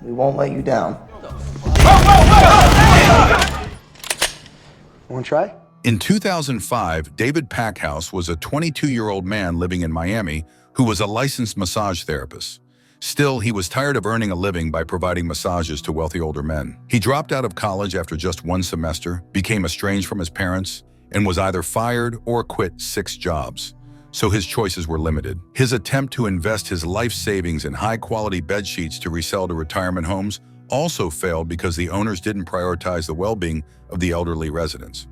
We won't let you down. Want to try? In 2005, David Packouz was a 22-year-old man living in Miami who was a licensed massage therapist. Still, he was tired of earning a living by providing massages to wealthy older men. He dropped out of college after just one semester, became estranged from his parents, and was either fired or quit 6 jobs. So his choices were limited. His attempt to invest his life savings in high-quality bed sheets to resell to retirement homes also failed because the owners didn't prioritize the well-being of the elderly residents.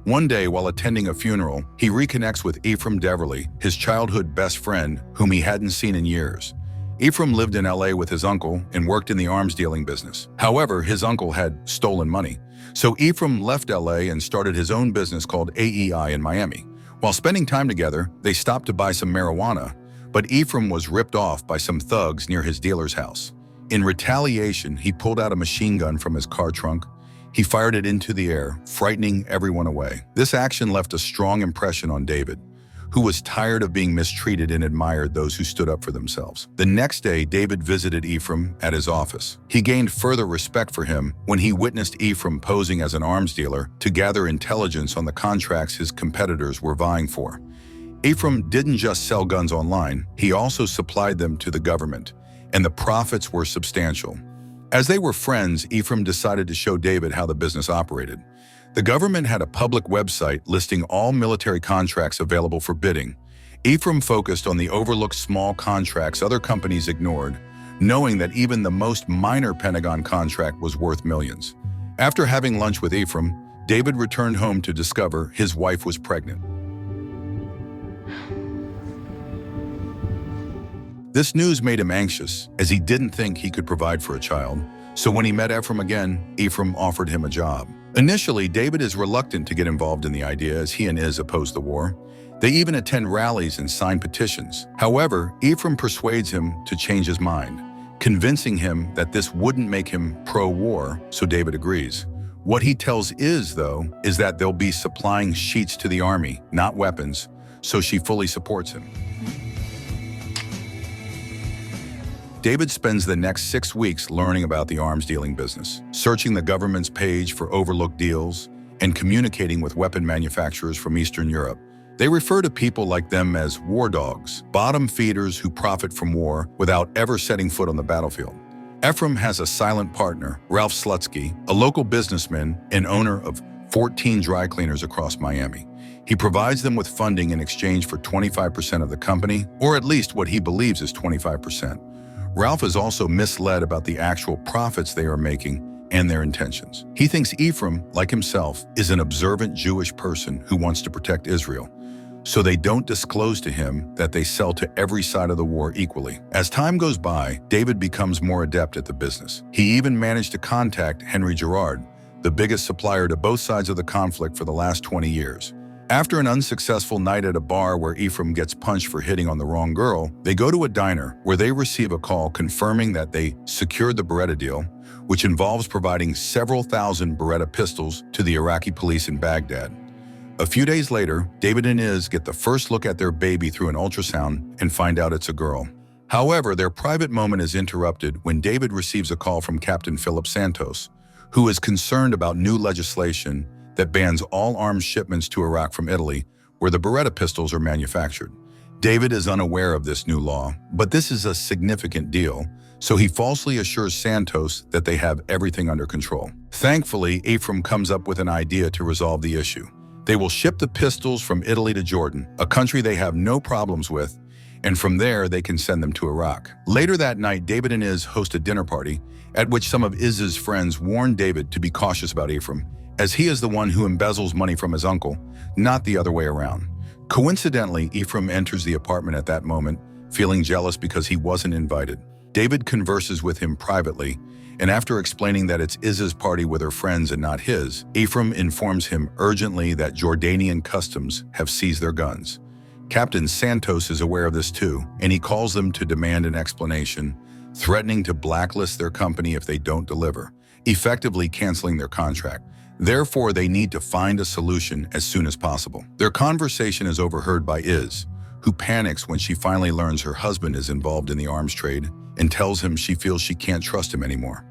One day, while attending a funeral, he reconnects with Efraim Diveroli, his childhood best friend, whom he hadn't seen in years. Efraim lived in LA with his uncle and worked in the arms dealing business. However, his uncle had stolen money. So Efraim left LA and started his own business called AEI in Miami. While spending time together, they stopped to buy some marijuana, but Efraim was ripped off by some thugs near his dealer's house. In retaliation, he pulled out a machine gun from his car trunk. He fired it into the air, frightening everyone away. This action left a strong impression on David, who was tired of being mistreated and admired those who stood up for themselves. The next day, David visited Efraim at his office. He gained further respect for him when he witnessed Efraim posing as an arms dealer to gather intelligence on the contracts his competitors were vying for. Efraim didn't just sell guns online, he also supplied them to the government, and the profits were substantial. As they were friends, Efraim decided to show David how the business operated. The government had a public website listing all military contracts available for bidding. Efraim focused on the overlooked small contracts other companies ignored, knowing that even the most minor Pentagon contract was worth millions. After having lunch with Efraim, David returned home to discover his wife was pregnant. This news made him anxious, as he didn't think he could provide for a child. So when he met Efraim again, Efraim offered him a job. Initially, David is reluctant to get involved in the idea as he and Iz oppose the war. They even attend rallies and sign petitions. However, Efraim persuades him to change his mind, convincing him that this wouldn't make him pro-war, so David agrees. What he tells Iz, though, is that they'll be supplying sheets to the army, not weapons, so she fully supports him. David spends the next 6 weeks learning about the arms dealing business, searching the government's page for overlooked deals, and communicating with weapon manufacturers from Eastern Europe. They refer to people like them as war dogs, bottom feeders who profit from war without ever setting foot on the battlefield. Efraim has a silent partner, Ralph Slutsky, a local businessman and owner of 14 dry cleaners across Miami. He provides them with funding in exchange for 25% of the company, or at least what he believes is 25%. Ralph is also misled about the actual profits they are making and their intentions. He thinks Efraim, like himself, is an observant Jewish person who wants to protect Israel, so they don't disclose to him that they sell to every side of the war equally. As time goes by, David becomes more adept at the business. He even managed to contact Henry Girard, the biggest supplier to both sides of the conflict for the last 20 years. After an unsuccessful night at a bar where Efraim gets punched for hitting on the wrong girl, they go to a diner where they receive a call confirming that they secured the Beretta deal, which involves providing several thousand Beretta pistols to the Iraqi police in Baghdad. A few days later, David and Iz get the first look at their baby through an ultrasound and find out it's a girl. However, their private moment is interrupted when David receives a call from Captain Philip Santos, who is concerned about new legislation that bans all arms shipments to Iraq from Italy, where the Beretta pistols are manufactured. David is unaware of this new law, but this is a significant deal, so he falsely assures Santos that they have everything under control. Thankfully, Efraim comes up with an idea to resolve the issue. They will ship the pistols from Italy to Jordan, a country they have no problems with, and from there they can send them to Iraq. Later that night, David and Iz host a dinner party, at which some of Iz's friends warn David to be cautious about Efraim, as he is the one who embezzles money from his uncle, not the other way around. Coincidentally, Efraim enters the apartment at that moment, feeling jealous because he wasn't invited. David converses with him privately, and after explaining that it's Iz's party with her friends and not his, Efraim informs him urgently that Jordanian customs have seized their guns. Captain Santos is aware of this too, and he calls them to demand an explanation, threatening to blacklist their company if they don't deliver, effectively canceling their contract. Therefore, they need to find a solution as soon as possible. Their conversation is overheard by Iz, who panics when she finally learns her husband is involved in the arms trade and tells him she feels she can't trust him anymore.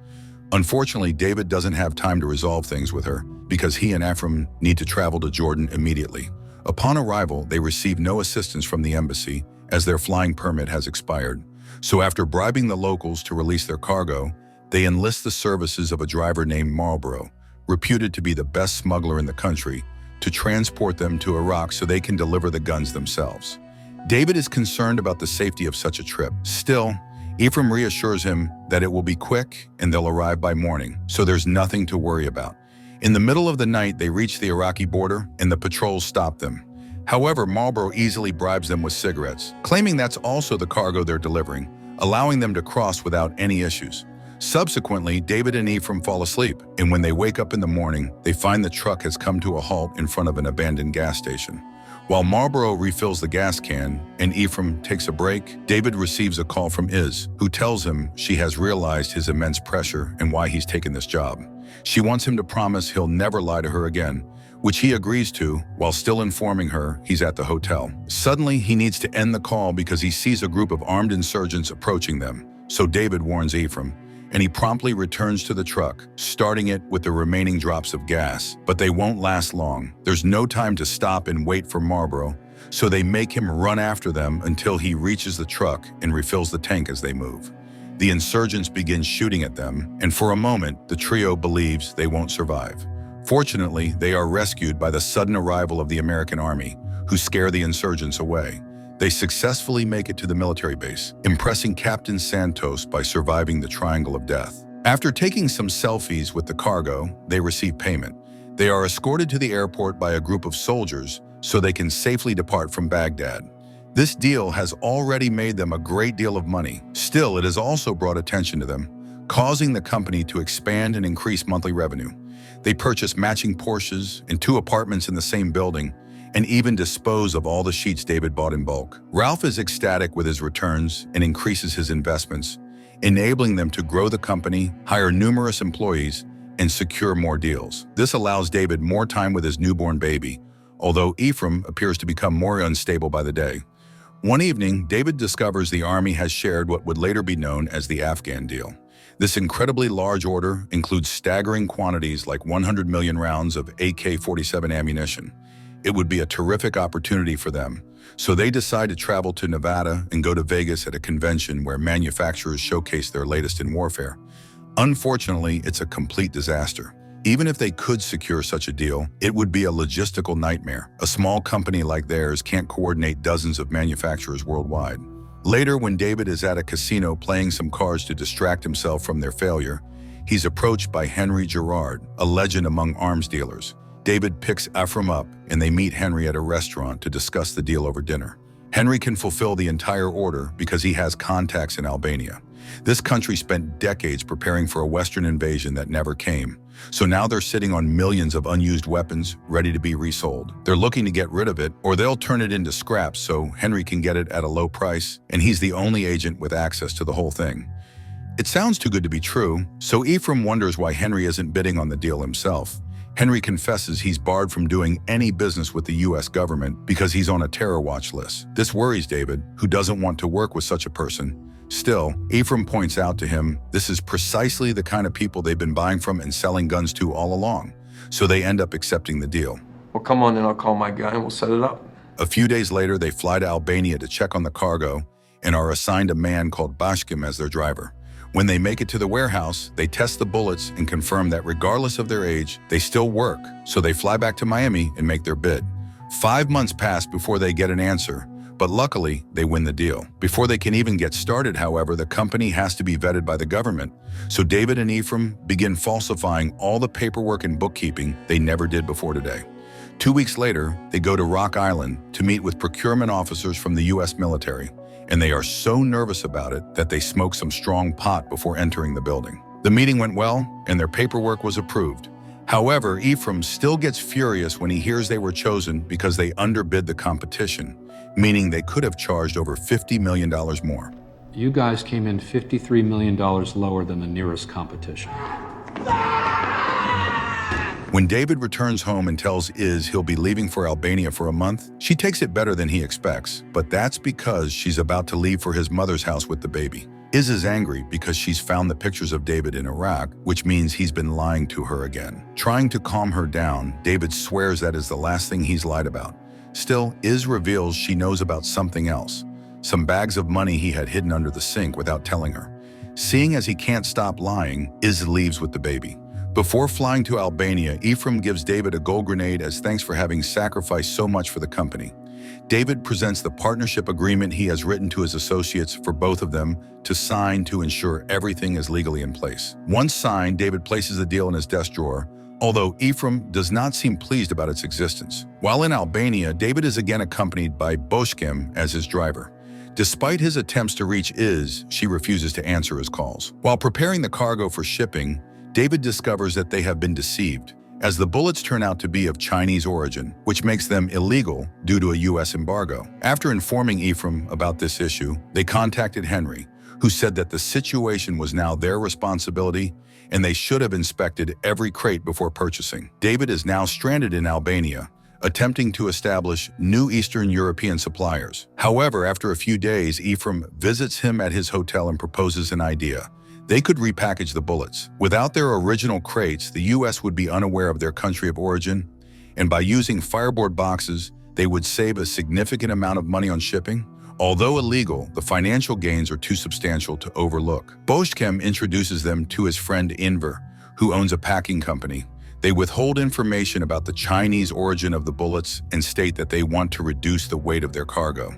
Unfortunately, David doesn't have time to resolve things with her because he and Efraim need to travel to Jordan immediately. Upon arrival, they receive no assistance from the embassy as their flying permit has expired. So after bribing the locals to release their cargo, they enlist the services of a driver named Marlborough, reputed to be the best smuggler in the country, to transport them to Iraq so they can deliver the guns themselves. David is concerned about the safety of such a trip. Still, Efraim reassures him that it will be quick and they'll arrive by morning, so there's nothing to worry about. In the middle of the night, they reach the Iraqi border and the patrols stop them. However, Marlborough easily bribes them with cigarettes, claiming that's also the cargo they're delivering, allowing them to cross without any issues. Subsequently, David and Efraim fall asleep, and when they wake up in the morning, they find the truck has come to a halt in front of an abandoned gas station. While Marlborough refills the gas can and Efraim takes a break, David receives a call from Iz, who tells him she has realized his immense pressure and why he's taken this job. She wants him to promise he'll never lie to her again, which he agrees to while still informing her he's at the hotel. Suddenly, he needs to end the call because he sees a group of armed insurgents approaching them, so David warns Efraim, and he promptly returns to the truck, starting it with the remaining drops of gas. But they won't last long. There's no time to stop and wait for Marlborough, so they make him run after them until he reaches the truck and refills the tank as they move. The insurgents begin shooting at them, and for a moment, the trio believes they won't survive. Fortunately, they are rescued by the sudden arrival of the American army, who scare the insurgents away. They successfully make it to the military base, impressing Captain Santos by surviving the Triangle of Death. After taking some selfies with the cargo, they receive payment. They are escorted to the airport by a group of soldiers so they can safely depart from Baghdad. This deal has already made them a great deal of money. Still, it has also brought attention to them, causing the company to expand and increase monthly revenue. They purchase matching Porsches and 2 apartments in the same building, and even dispose of all the sheets David bought in bulk. Ralph is ecstatic with his returns and increases his investments, enabling them to grow the company, hire numerous employees, and secure more deals. This allows David more time with his newborn baby, although Efraim appears to become more unstable by the day. One evening, David discovers the army has shared what would later be known as the Afghan deal. This incredibly large order includes staggering quantities like 100 million rounds of AK-47 ammunition. It would be a terrific opportunity for them, so they decide to travel to Nevada and go to Vegas at a convention where manufacturers showcase their latest in warfare. Unfortunately, it's a complete disaster. Even if they could secure such a deal, it would be a logistical nightmare. A small company like theirs can't coordinate dozens of manufacturers worldwide. Later, when David is at a casino playing some cards to distract himself from their failure, he's approached by Henry Gerard, a legend among arms dealers. David picks Efraim up, and they meet Henry at a restaurant to discuss the deal over dinner. Henry can fulfill the entire order because he has contacts in Albania. This country spent decades preparing for a Western invasion that never came, so now they're sitting on millions of unused weapons ready to be resold. They're looking to get rid of it, or they'll turn it into scraps so Henry can get it at a low price, and he's the only agent with access to the whole thing. It sounds too good to be true, so Efraim wonders why Henry isn't bidding on the deal himself. Henry confesses he's barred from doing any business with the US government because he's on a terror watch list. This worries David, who doesn't want to work with such a person. Still, Efraim points out to him this is precisely the kind of people they've been buying from and selling guns to all along, so they end up accepting the deal. Well, come on, then I'll call my guy and we'll set it up. A few days later, they fly to Albania to check on the cargo and are assigned a man called Bashkim as their driver. When they make it to the warehouse, they test the bullets and confirm that regardless of their age, they still work, so they fly back to Miami and make their bid. 5 months pass before they get an answer, but luckily, they win the deal. Before they can even get started, however, the company has to be vetted by the government, so David and Efraim begin falsifying all the paperwork and bookkeeping they never did before today. 2 weeks later, they go to Rock Island to meet with procurement officers from the US military, and they are so nervous about it that they smoke some strong pot before entering the building. The meeting went well, and their paperwork was approved. However, Efraim still gets furious when he hears they were chosen because they underbid the competition, meaning they could have charged over $50 million more. You guys came in $53 million lower than the nearest competition. When David returns home and tells Iz he'll be leaving for Albania for a month, she takes it better than he expects, but that's because she's about to leave for his mother's house with the baby. Iz is angry because she's found the pictures of David in Iraq, which means he's been lying to her again. Trying to calm her down, David swears that is the last thing he's lied about. Still, Iz reveals she knows about something else, some bags of money he had hidden under the sink without telling her. Seeing as he can't stop lying, Iz leaves with the baby. Before flying to Albania, Efraim gives David a gold grenade as thanks for having sacrificed so much for the company. David presents the partnership agreement he has written to his associates for both of them to sign to ensure everything is legally in place. Once signed, David places the deal in his desk drawer, although Efraim does not seem pleased about its existence. While in Albania, David is again accompanied by Boshkim as his driver. Despite his attempts to reach Iz, she refuses to answer his calls. While preparing the cargo for shipping, David discovers that they have been deceived, as the bullets turn out to be of Chinese origin, which makes them illegal due to a U.S. embargo. After informing Efraim about this issue, they contacted Henry, who said that the situation was now their responsibility and they should have inspected every crate before purchasing. David is now stranded in Albania, attempting to establish new Eastern European suppliers. However, after a few days, Efraim visits him at his hotel and proposes an idea. They could repackage the bullets. Without their original crates, the U.S. would be unaware of their country of origin, and by using fireboard boxes, they would save a significant amount of money on shipping. Although illegal, the financial gains are too substantial to overlook. Boshkem introduces them to his friend Enver, who owns a packing company. They withhold information about the Chinese origin of the bullets and state that they want to reduce the weight of their cargo.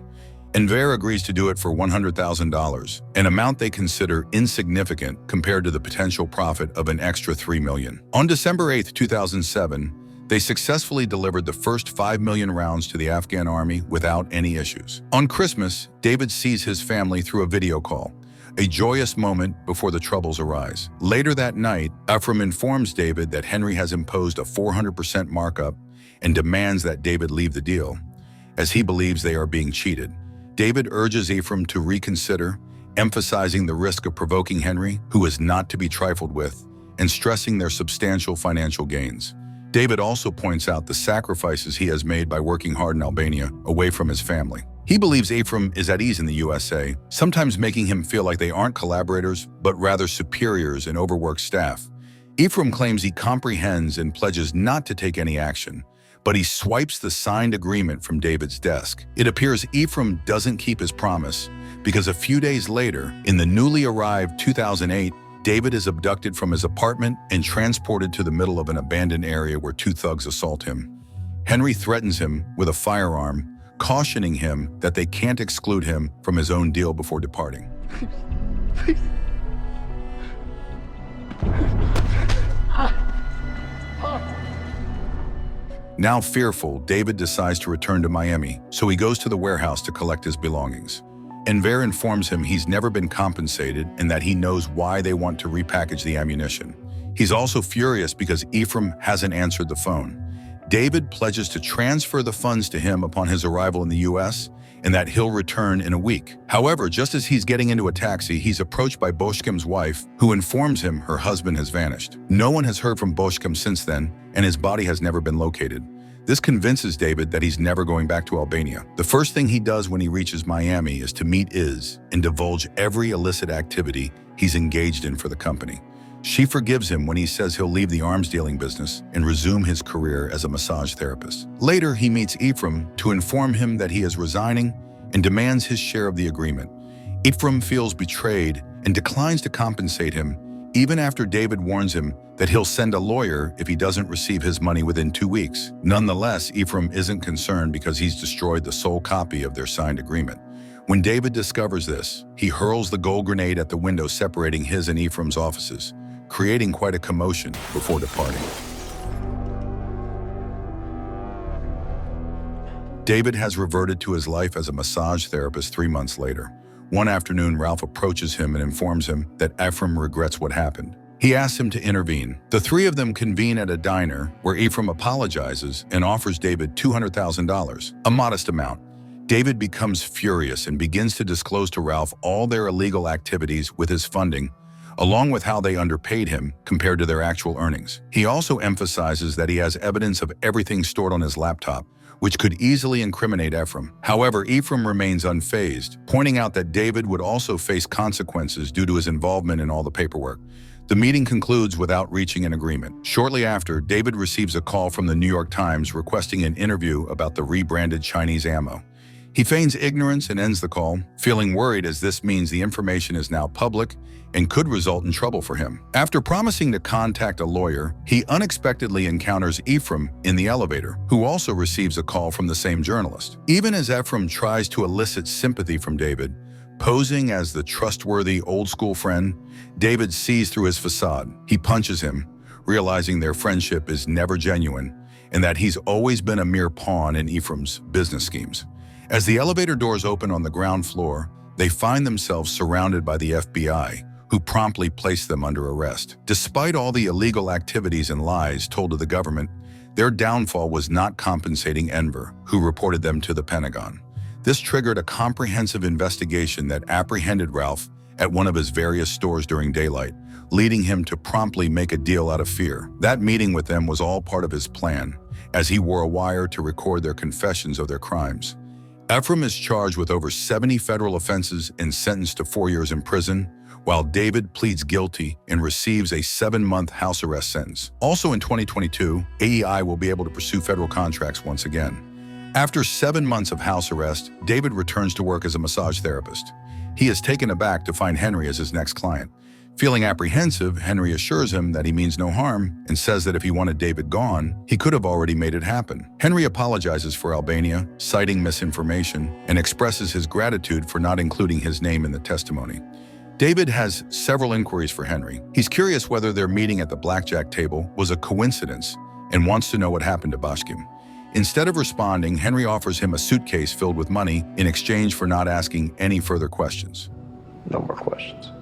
Enver agrees to do it for $100,000, an amount they consider insignificant compared to the potential profit of an extra $3 million. On December 8, 2007, they successfully delivered the first 5 million rounds to the Afghan army without any issues. On Christmas, David sees his family through a video call, a joyous moment before the troubles arise. Later that night, Efraim informs David that Henry has imposed a 400% markup and demands that David leave the deal, as he believes they are being cheated. David urges Efraim to reconsider, emphasizing the risk of provoking Henry, who is not to be trifled with, and stressing their substantial financial gains. David also points out the sacrifices he has made by working hard in Albania, away from his family. He believes Efraim is at ease in the USA, sometimes making him feel like they aren't collaborators, but rather superiors and overworked staff. Efraim claims he comprehends and pledges not to take any action, but he swipes the signed agreement from David's desk. It appears Efraim doesn't keep his promise, because a few days later, in the newly arrived 2008, David is abducted from his apartment and transported to the middle of an abandoned area where two thugs assault him. Henry threatens him with a firearm, cautioning him that they can't exclude him from his own deal before departing. Please. Now fearful, David decides to return to Miami, so he goes to the warehouse to collect his belongings. Enver informs him he's never been compensated and that he knows why they want to repackage the ammunition. He's also furious because Efraim hasn't answered the phone. David pledges to transfer the funds to him upon his arrival in the U.S. and that he'll return in a week. However, just as he's getting into a taxi, he's approached by Boshkem's wife, who informs him her husband has vanished. No one has heard from Boshkem since then, and his body has never been located. This convinces David that he's never going back to Albania. The first thing he does when he reaches Miami is to meet Iz and divulge every illicit activity he's engaged in for the company. She forgives him when he says he'll leave the arms dealing business and resume his career as a massage therapist. Later, he meets Efraim to inform him that he is resigning and demands his share of the agreement. Efraim feels betrayed and declines to compensate him, even after David warns him that he'll send a lawyer if he doesn't receive his money within 2 weeks. Nonetheless, Efraim isn't concerned because he's destroyed the sole copy of their signed agreement. When David discovers this, he hurls the gold grenade at the window separating his and Ephraim's offices, creating quite a commotion before departing. David has reverted to his life as a massage therapist 3 months later. One afternoon, Ralph approaches him and informs him that Efraim regrets what happened. He asks him to intervene. The three of them convene at a diner where Efraim apologizes and offers David $200,000, a modest amount. David becomes furious and begins to disclose to Ralph all their illegal activities with his funding, along with how they underpaid him compared to their actual earnings. He also emphasizes that he has evidence of everything stored on his laptop, which could easily incriminate Efraim. However, Efraim remains unfazed, pointing out that David would also face consequences due to his involvement in all the paperwork. The meeting concludes without reaching an agreement. Shortly after, David receives a call from the New York Times requesting an interview about the rebranded Chinese ammo. He feigns ignorance and ends the call, feeling worried as this means the information is now public and could result in trouble for him. After promising to contact a lawyer, he unexpectedly encounters Efraim in the elevator, who also receives a call from the same journalist. Even as Efraim tries to elicit sympathy from David, posing as the trustworthy old-school friend, David sees through his facade. He punches him, realizing their friendship is never genuine and that he's always been a mere pawn in Ephraim's business schemes. As the elevator doors open on the ground floor, they find themselves surrounded by the FBI, who promptly place them under arrest. Despite all the illegal activities and lies told to the government, their downfall was not compensating Enver, who reported them to the Pentagon. This triggered a comprehensive investigation that apprehended Ralph at one of his various stores during daylight, leading him to promptly make a deal out of fear. That meeting with them was all part of his plan, as he wore a wire to record their confessions of their crimes. Efraim is charged with over 70 federal offenses and sentenced to 4 years in prison, while David pleads guilty and receives a 7-month house arrest sentence. Also in 2022, AEI will be able to pursue federal contracts once again. After 7 months of house arrest, David returns to work as a massage therapist. He is taken aback to find Henry as his next client. Feeling apprehensive, Henry assures him that he means no harm and says that if he wanted David gone, he could have already made it happen. Henry apologizes for Albania, citing misinformation, and expresses his gratitude for not including his name in the testimony. David has several inquiries for Henry. He's curious whether their meeting at the blackjack table was a coincidence and wants to know what happened to Bashkim. Instead of responding, Henry offers him a suitcase filled with money in exchange for not asking any further questions. No more questions.